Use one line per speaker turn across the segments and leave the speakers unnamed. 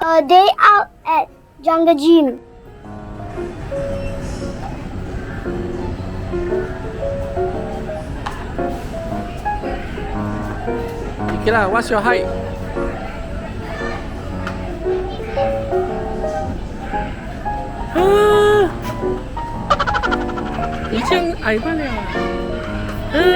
A day out at jungle gym.
Mikayla, what's your height? Ah, 你这样矮罢了。啊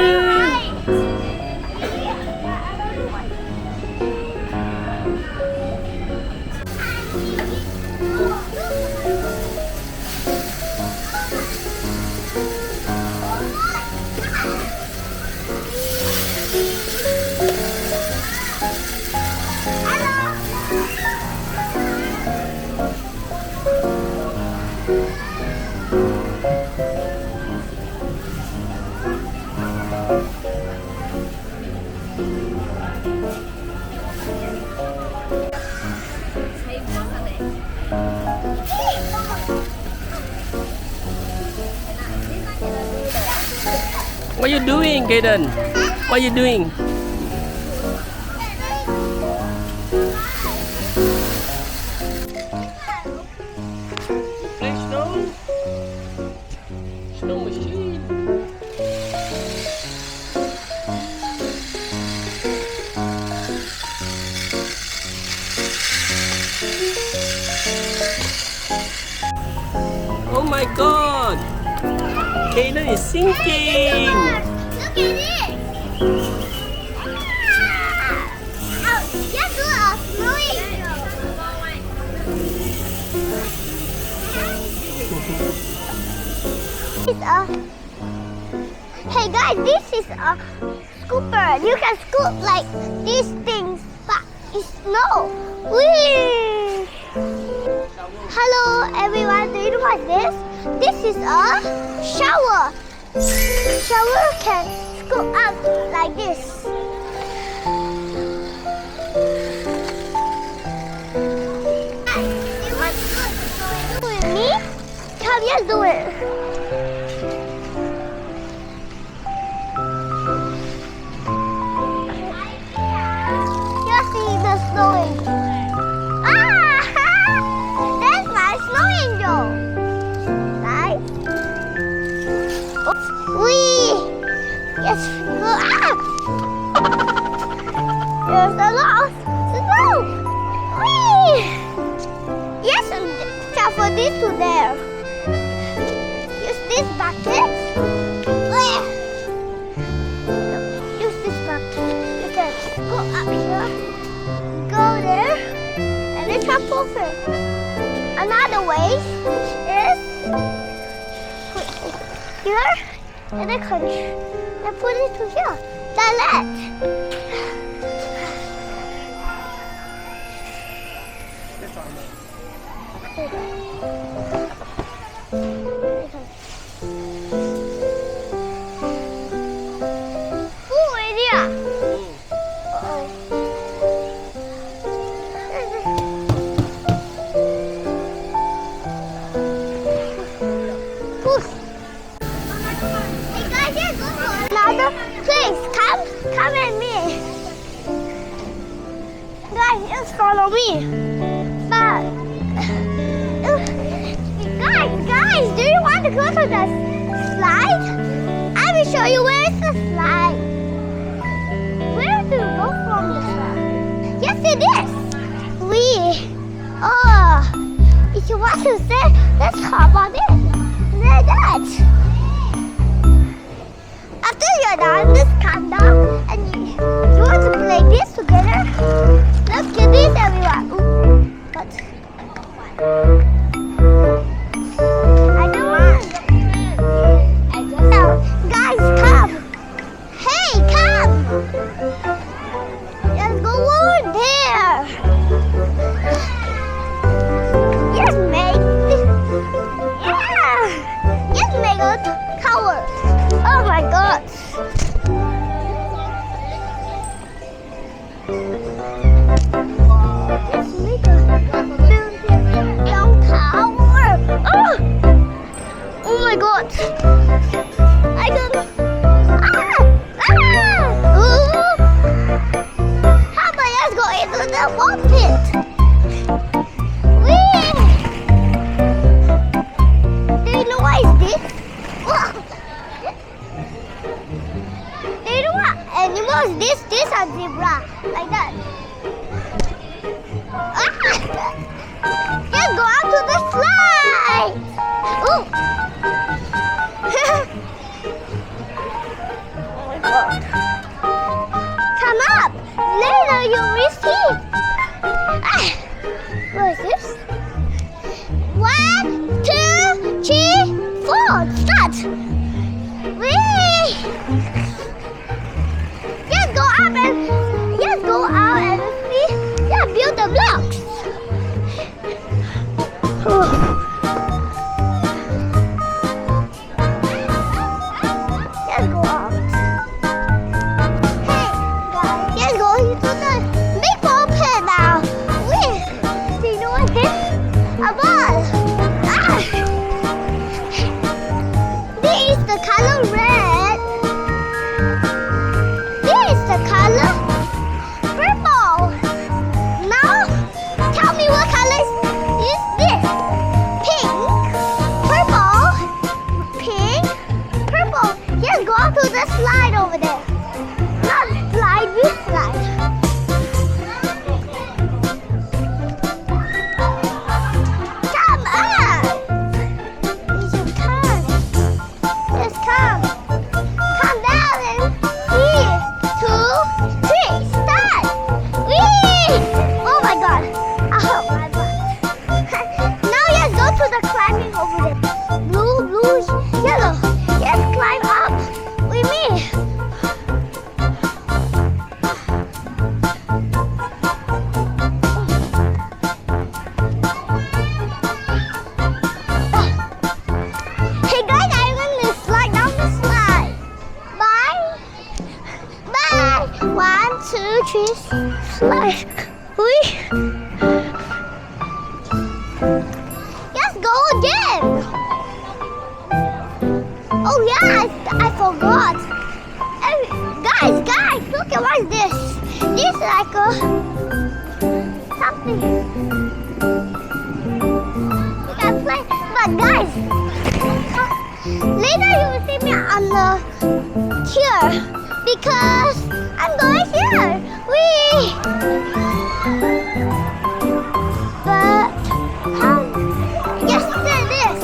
What are you doing, Kayden? What are you doing? Play snow? Snow machine. Oh my God! Kayden is sinking!
Look at this! Oh, yes, look, snowing! Hey guys, this is a scooper. You can scoop like these things, but it's snow. Whee! Hello everyone, do you know what this? This is a shower. Shower can scoop up like this. You want to do it with me? Come here, do it. You see the snowing. Ah! That's my snow angel. Right? Wee! Yes, go. Ah! There's a lot of snow. Wee! Yes, tap for this to there. Use this bucket. Use this bucket. You can go up here, go there, and then tap over. Another way is put it here, and then put it to here. That's Ooh, idea. Hey guys, here's another place. Come at me. Guys, just follow me. But guys, do you want to go to the slide? I will show you where is the slide. Where do you go from the slide? Yes, it is. If you want to say, let's hop on it. Like that. After you're done, just calm down and you want to play this together. Let's do this, everyone. Ooh, but I don't want. No, guys, come. Hey, come. Let's go over there. Yes, make. Yeah. Yes, make a tower. Oh my God. What is this? 1, 2, 3, 4. Start. Whee! Just go up and just go out and see. Yeah, build the blocks. Just go out. Hey, guys, just go to the big ball pit now. Whee! Do you know what this is? A ball. Ah! This is the color red. This is the color purple. Now, tell me what color is this? Pink, purple, pink, purple. Just go to the slide over there. Not slide, we slide. Come on. You should come. Just come. Come down and 3, 2, 3. Start. Whee! Oh my God. I hurt my butt. Now just go to the climbing over there. Blue, blue, yellow. Just climb up with me. Hey guys, I'm gonna slide down the slide. Bye. Bye. 1, 2, 3, slide. Whee! Let's go again. Oh yeah, I forgot. Hey, guys, look at what's this. This is like a something. You can play, but guys, later you will see me on the here because I'm going here. Whee! But yes, there it is.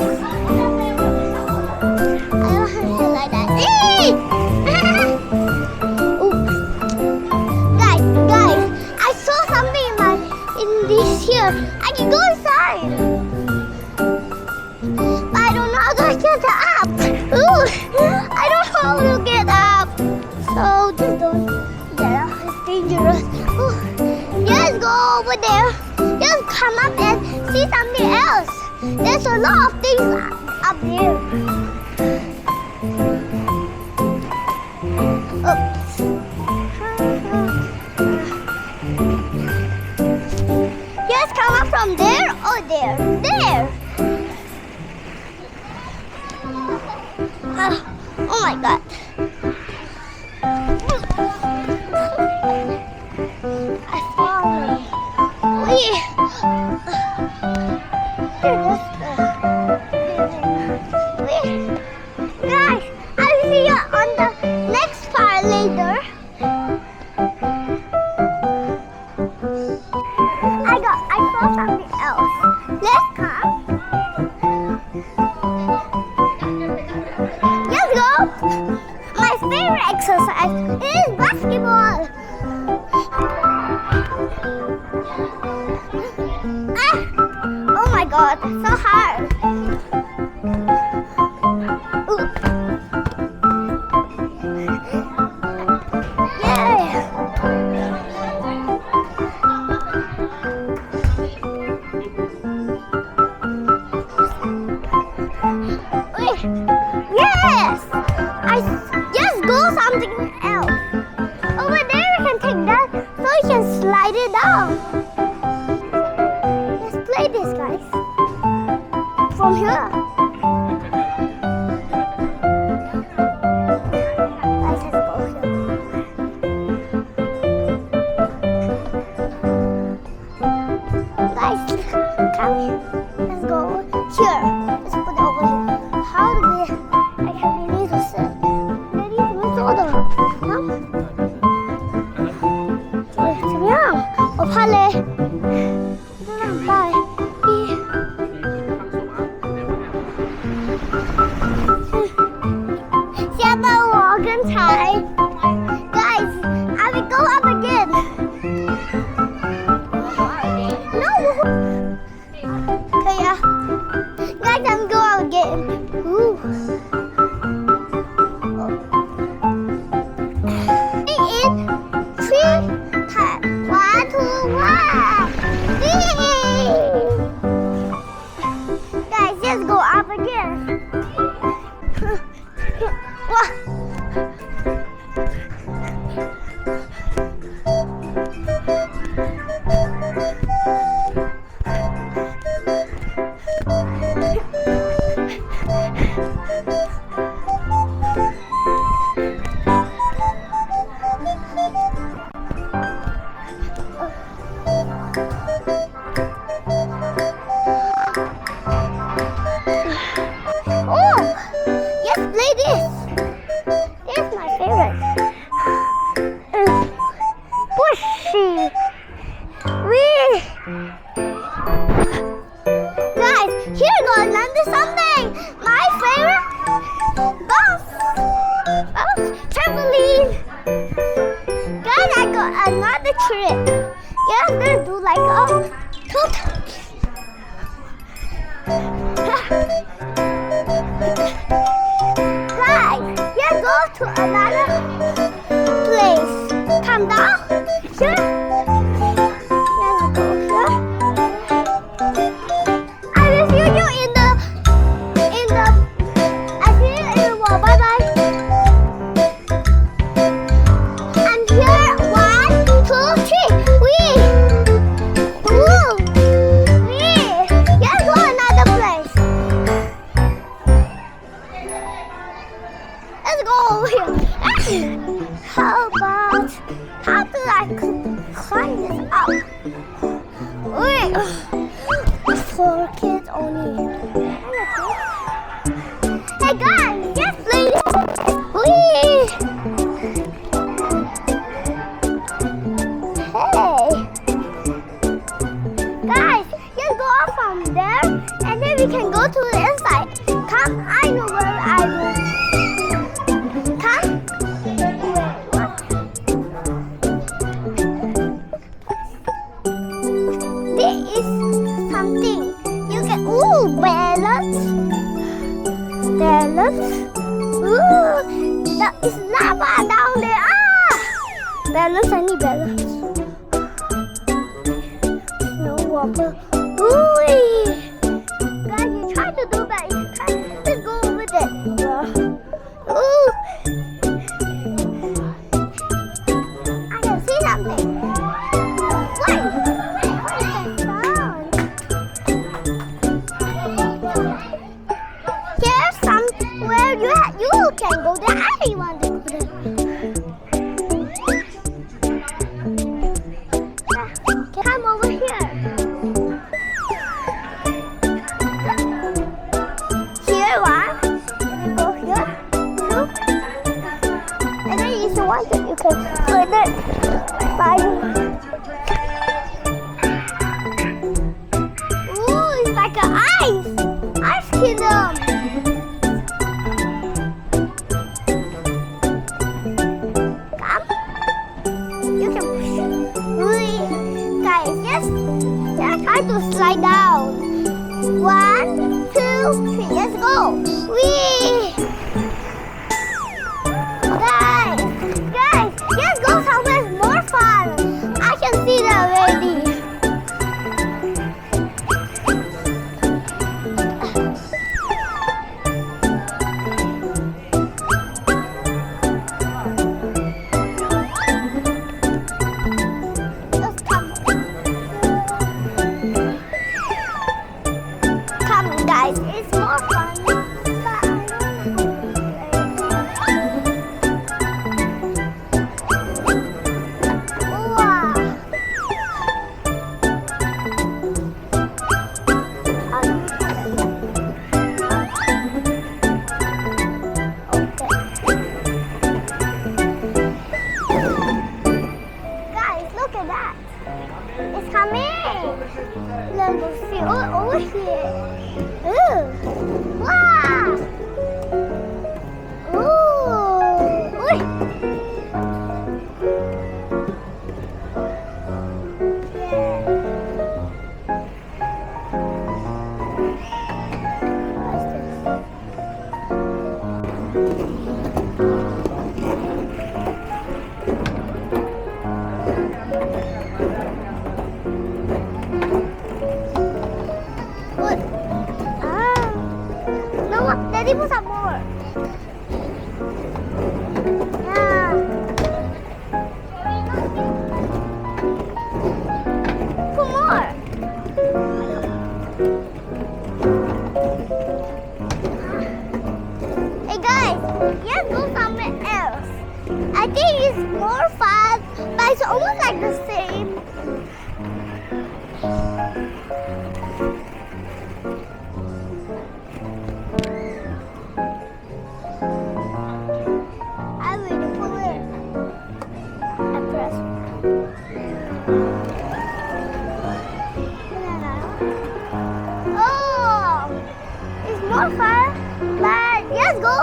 I don't have to like that. Oops. Guys, I saw something in this here. I can go inside. But I don't know how to get up. Ooh, I don't know how to get up. So just don't get up. It's dangerous. Ooh. Just go over there. Just come up and see something else. There's a lot of things up there. Oops. Just come up from there or there. There. Oh my God. I fall. Whee! Guys, I'll see you on the next part later. I saw something else. Let's come. Let's go. My favorite exercise is basketball. Oh my God, so hard. Ooh. Yay! Yes! Just go something else. Over there you can take that so you can slide it down. Let's play this, guys. From here. Guys, let's go here. Guys, come here. Let's go here. Let's put it over here. How do we? I can release the set. Release the order. Come here. Oh, Pale. Bye. Siapa walking time? Guys, I will go up again. No. like for kids only. Hey guys, just play this. Whee! Hey. Guys, just go off from there and then we can go to the inside. Come, I know where I will. Come. This is something. You can, ooh, balance. Balance. Ooh, that is lava down there. Ah! Balance, I need balance. No water. Ooh! Guys, you try to do that. You try to go with it. Ooh! I can see something. What? Here's somewhere you can go there. I want to go there. Come over here. Here one. You go here. Two. And then you see one that you can put it by. Ooh, it's like an ice kingdom. Come. You can push. Really, guys, just try to slide down. 1, 2, 3, let's go. Whee! Guys, let's go somewhere more fun. I can see that already. Just come. Come, guys, it's more fun. Wow. Guys, look at that. It's coming. Let's go see over here. Ooh. Wow. Ooh. Ooh. What? Ah. No, Daddy put some more. Yeah. Put more. Hey guys, let's go somewhere else. I think it's more fun, but it's almost like the same. I will put it. I press. Oh, it's more fun, but let's go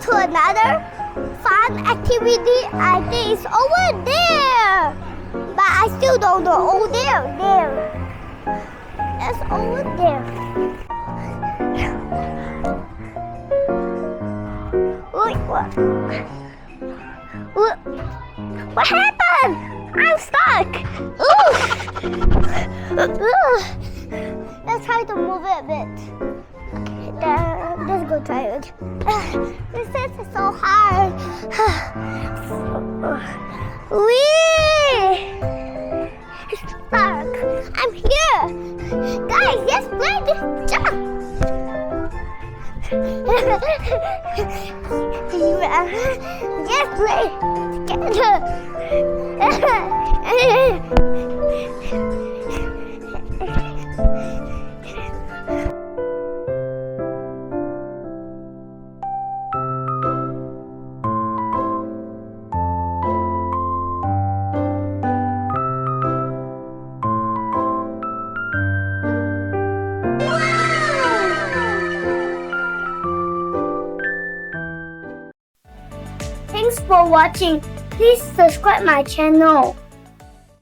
to another fun activity. I think it's over there, but I still don't know. Oh, there. It's over there. Wait, what happened? I'm stuck. Ooh. Let's try to move it a bit. Let's go try it. This is so hard. Wee! It's stuck. I'm here. Guys, let's play this jump. Let's play together. for watching. Please subscribe my channel.